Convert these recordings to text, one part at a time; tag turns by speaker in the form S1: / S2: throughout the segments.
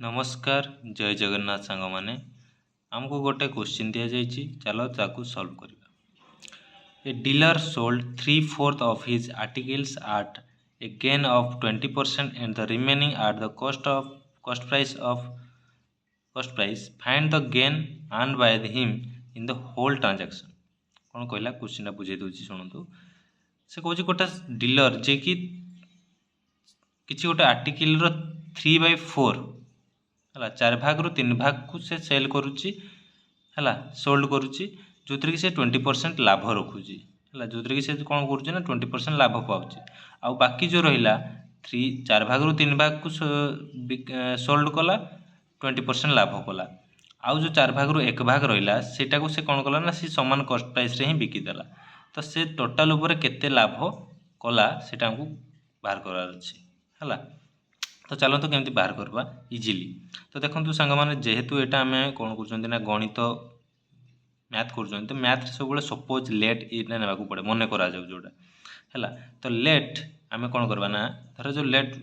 S1: नमस्कार जय जगन्नाथ सांग माने आमको गोटे क्वेश्चन दिया जाइए चलो ताकू सॉल्व करिया। A dealer sold 3/4 of his articles at a gain of 20% and the remaining at the cost price. Find the gain earned by him in the whole transaction। कौन कहला क्वेश्चन बुझे दूसरी शुणु से कौन गोटे डीलर जे कि किसी गोटे आर्टिकल 3/4 है 4 भाग रु 3 भाग को से सेल करुच्ची है सोल्ड करुच्ची जो थी से 20% लाभ रखुची है जो थी से कौन कर 20% लाभ पाँच आ बाकी जो रहा 4 भाग रु 3 भाग को सोल्ड कला 20% लाभ कला आउ जो 4 भाग रु 1 भाग रहा सेटा को से कौन कला ना सी समान कस्ट प्राइस रे ही बिकिदेला। तो से टोटाल उपर केते लाभ कला सेटा हमको बाहर करार अछि है। तो चलते केमती बाहर करवा इजिली। तो देखो सांग मैंने जेहेतु यहाँ आम कौन कर गणित मैथ कर मैथ सब सपोज लेट ये ना पड़े मन करा जोटा है। तो लेट आम कौन करवा ना धर जो लेट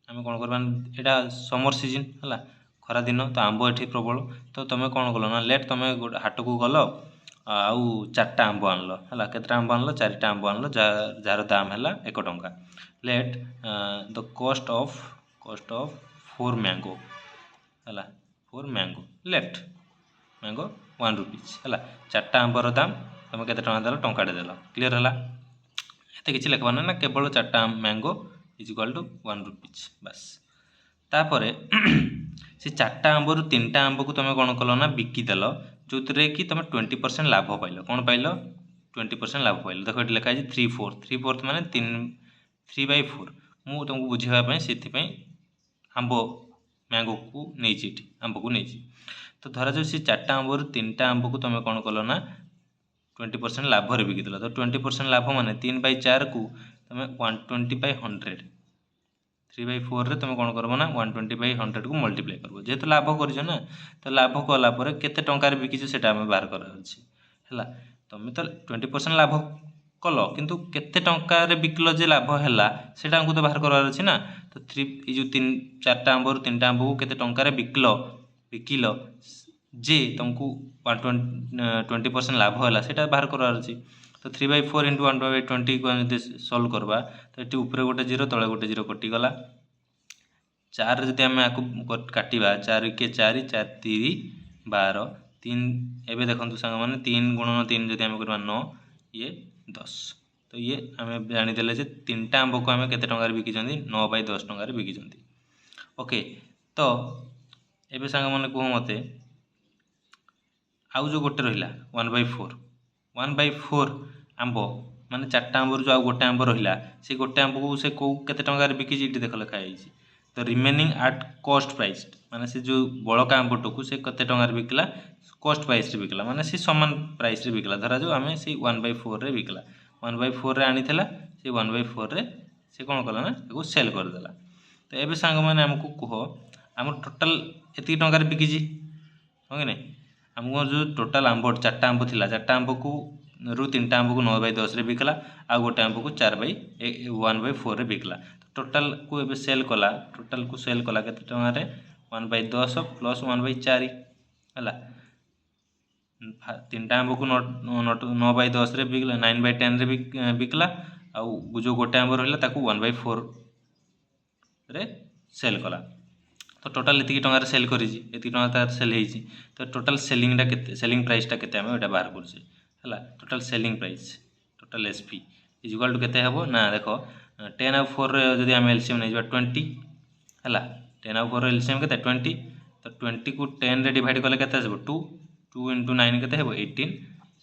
S1: आम कौन करवा यहाँ समर सीजन है खरा दिन तो आंब ये प्रबल तो तुम कौन कल ना लेट तुम गोटे हाट को गल आउ 4टा आंब आनल है केतटा आंब आनल 4टा आंब आनल जार दाम है 1 टंका। Let the cost of 4 mango है 4 मैंगो लेट मैंगो 1 रुपीज है 4टा आंबर दाम तुम के देल टंकाटे देल क्लीयर है। ये किसी लिखबार ना केवल 4टा mango is equal to 1 rupees बस। तापर से 4टा आंबर 3टा आंब को तुम कौन कल ना बिकिदेल जो थी कि तुम 20% लाभ पाइल कौन पाइल 20% लाभ पाइल। देख ये लिखाई 3/4 माने 3/4 मुझे तुमको बुझापी से आंब मैंगो को नहीं आंब को नहीं तो धरा जो 4टा आंबर 3टा आंब को तुम कौन कल ना 20% लाभ रे बिकिदेल। तो 20% लाभ माने 3/4 को तुम 120/100 3/4 रे तुम कौन करब ना 120/100 को मल्टीप्लाई करब जेहेतु लाभ कर ना। तो लाभ कलापर केते टंकार बिकिछ सेटा आम बाहर करा है। तुम तो 20% लाभ कल किंतु केते टंकार बिकल जे लाभ है सेटा हमको तो बाहर करार अच्छी ना। तो 4टा आंबर 3टा आंब को केते टंकार बिकिल जे तुमको 20% लाभ है सेटा बाहर करार अच्छी। तो 3/4 इंटू 1/20 को सल्व करवा तो ये ऊपर गोटे 0 तले गोटे 0 कटिगला 4 जदि आम आपको काटा 4 के 4 4 3 12 3 एवं देखो सांग मैंने 3 गुणन 3 जब आम करवा 9 ये 10। तो ये आम जानीदे 3टा आंब को आम के बिकी 9/10 टकर बिकी। ओके तो ये सांग मैंने कह मत आउ जो गोटे रहा 1/4 आंब माने 4टा आंबर जो गोटे आंब रहा से गोटे आंब को से केते टंकार बिकी देख लिखाई। तो रिमेनिंग एट कॉस्ट प्राइस माने से जो बड़का आंबट को से केते टंकार बिकला कॉस्ट प्राइस रे बिकला माने से समान प्राइस रे बिकला। धरा जो आम से 1/4 रे बिकला 1/4 रे आनी से 1/4 रे से कौन कला ना सेल करदेला। तो ये सांग मैंने आमको कह आम टोटाल एति टंकार बिकी हाँ कि नहीं आमको जो टोटाल आंब 4टा आंब थी 4टा आंब को रु 3टा आंब को 9/10 रे बिकला आ गोटे आंब को 1/4 रे बिकला। टोटाल को एबे सेल कला टोटाल को सेल कला केते टंका रे 1/10 प्लस 1/4 है 3टा आंब को 9/10 रे बिकला 9/10 रे बिकला आ जो गोटे आंब रहा ताकू 1/4 रे सेल कला। तो टोटाल ये टंकार सेल करी टंका सेल होती। तो टोटाल सेलिंगटा केते सेलिंग प्राइसटा केते आम एटा बाहर करछे है total selling price total SP is equal to केते हेबो ना देखो 10/4 जदि आम एलसीएम नहीं 20 है 10/4 एलसीएम के 20 तो 20 को 10 रे डिवाइड कले केते आसबो 2 2 इंटू 9 केते हेबो 18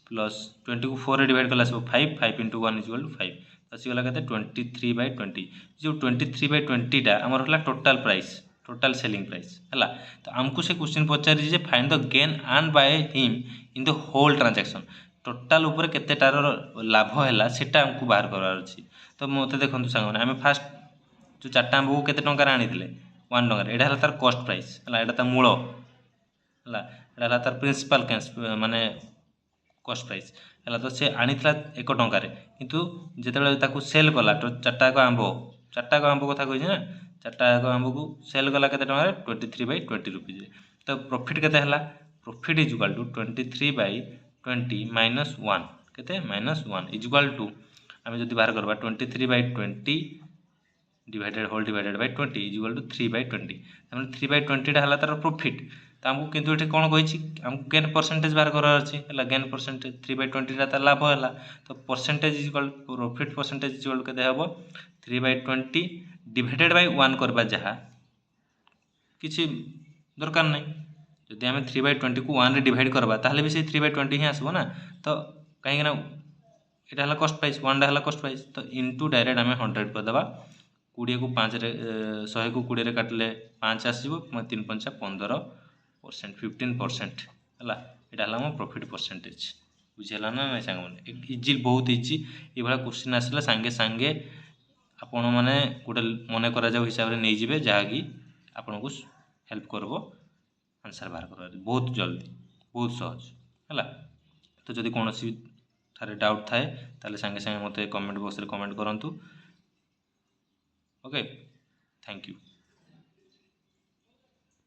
S1: प्लस 20 को 4 रे डिवाइड कले आसबो 5 5 इंटू 1 इज इक्वल टू 5 आसीगला केते 23/20 जो 23/20 टा आमर हला total price total selling price है। तो आमको से क्वेश्चन पचारि जे find the gain earn by him in the whole transaction total उपर केतेटार लाभ है सेटा हमको बाहर करार अछि। तो मत देखो सांग आम फास्ट जो 4टा आंब को केते टंकार आनी 1 टंकार यहाँ तार कॉस्ट प्राइस है यहाँ मूल है यहाँ तार प्रिंसिपल माने कॉस्ट प्राइस है। तो सी आनी 1 टंकार किंतु जिते सेल कला 4टा आंब 4टा आंब कथा कही ना चार्टा जाक आमको सेल गला केते टंका 23/20 रुपीज तो प्रॉफिट केते हला profit is equal to 23/20 minus 1 केते माइनस 1 इज इक्वल टू आम जब बाहर करवा 23/20 divided whole divided by 20 is equal to 3/20 तमें 3/20 टा हला तार प्रॉफिट तो आमको किंतु ये कौन कही आमको गेन परसेंटेज बाहर करार अच्छी है गेन परसेंटेज 3/20 टा लाभ है तो percentage is equal profit percentage is equal के हम 3/20 डिवाइडेड बाय 1 करवा जहाँ किसी दरकार नहीं जदि आम 3/20 को 1 रे डिवाइड करवा ताहले भी से 3/20 ही आसबो ना तो कहीं ना यहाँ कस्ट प्राइस 1 टा कस्ट प्राइस तो इंटू डायरेक्ट आम 100 करदे 20 को 5 रे 100 को 20 रे काटले 5 आसो 3 5 15% 15% है यहाँ मो प्रॉफिट परसेंटेज बुझेगा ना ना सांग मैंने इजी बहुत इजी ये क्वेश्चन आसला सांगे सांगे आपण मैंने गोटे मन करा हिसाब से नहीं जाए जहाँकि आपन को हेल्प करब आंसर बाहर कर बहुत जल्दी बहुत सहज है तो जदि कौन सी थारे डाउट थाए ताले सांगे सांगे मते कमेंट बॉक्स रे कमेंट करंतु ओके थैंक यू।